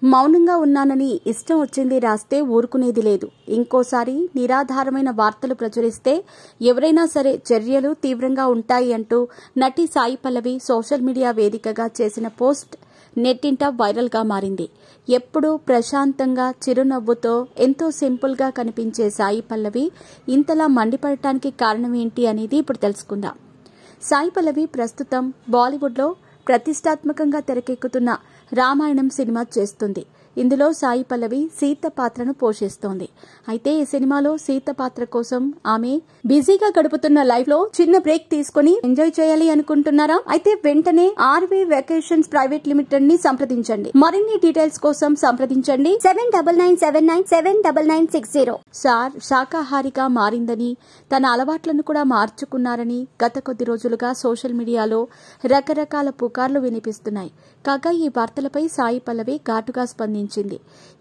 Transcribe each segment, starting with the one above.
మౌనంగా ఉన్నానని ఇష్టం వచ్చింది రాస్తే ఊరుకునేది లేదు. ఇంకోసారి నిరాధారమైన వార్తలు ప్రచురిస్తే ఎవరైనా సరే చర్యలు తీవ్రంగా ఉంటాయి అంటూ నటి సాయి పల్లవి సోషల్ మీడియా వేదికగా చేసిన పోస్ట్ నెట్టింట వైరల్ గా మారింది. ఎప్పుడూ ప్రశాంతంగా చిరునవ్వుతో ఎంతో సింపుల్ గా కనిపించే సాయి పల్లవి ఇంతలా మండిపడటానికి కారణం ఏంటి అనేది ఇప్పుడు తెలుసుకుందాం. సాయి పల్లవి ప్రస్తుతం బాలీవుడ్ లో ప్రతిష్టాత్మకంగా తెరకెక్కుతున్న రామాయణం సినిమా చేస్తుంది. ఇందులో సాయి పల్లవి సీత పాత్రను పోషిస్తోంది. అయితే ఈ సినిమాలో సీత పాత్ర కోసం ఆమె బిజీగా గడుపుతున్న లైఫ్ లో చిన్న బ్రేక్ తీసుకుని ఎంజాయ్ చేయాలి అనుకుంటున్నారా? అయితే వెంటనే ఆర్వీ వెకేషన్స్ ప్రైవేట్ లిమిటెడ్ ని సంప్రదించండి. మరిన్ని డీటెయిల్స్ కోసం సంప్రదించండి 7997979960. సార్ శాకాహారిగా మారిందని, తన అలవాట్లను కూడా మార్చుకున్నారని గత కొద్ది రోజులుగా సోషల్ మీడియాలో రకరకాల పుకార్లు వినిపిస్తున్నాయి. కాగా ఈ వార్తలపై సాయి పల్లవి ఘాటుగా స్పందించింది.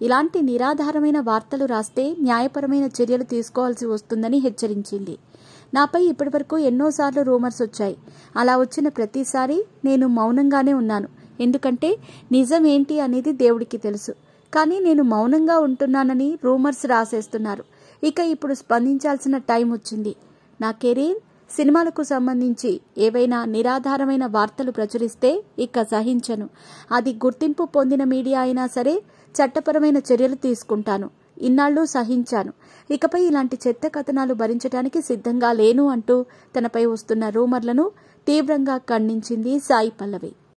ఇలాంటి నిరాధారమైన వార్తలు రాస్తే న్యాయపరమైన చర్యలు తీసుకోవాల్సి వస్తుందని హెచ్చరించింది. నాపై ఇప్పటివరకు ఎన్నోసార్లు రూమర్స్ వచ్చాయి. అలా వచ్చిన ప్రతిసారి నేను మౌనంగానే ఉన్నాను. ఎందుకంటే నిజం ఏంటి అనేది దేవుడికి తెలుసు. కానీ నేను మౌనంగా ఉంటున్నానని రూమర్స్ రాసేస్తున్నారు. ఇక ఇప్పుడు స్పందించాల్సిన టైం వచ్చింది. నా కెరీర్, సినిమాలకు సంబంధించి ఏవైనా నిరాధారమైన వార్తలు ప్రచురిస్తే ఇక సహించను. అది గుర్తింపు పొందిన మీడియా అయినా సరే చట్టపరమైన చర్యలు తీసుకుంటాను. ఇన్నాళ్లు సహించాను. ఇకపై ఇలాంటి చెత్త కథనాలు భరించడానికి సిద్ధంగా లేను అంటూ తనపై వస్తున్న రూమర్లను తీవ్రంగా ఖండించింది సాయి పల్లవి.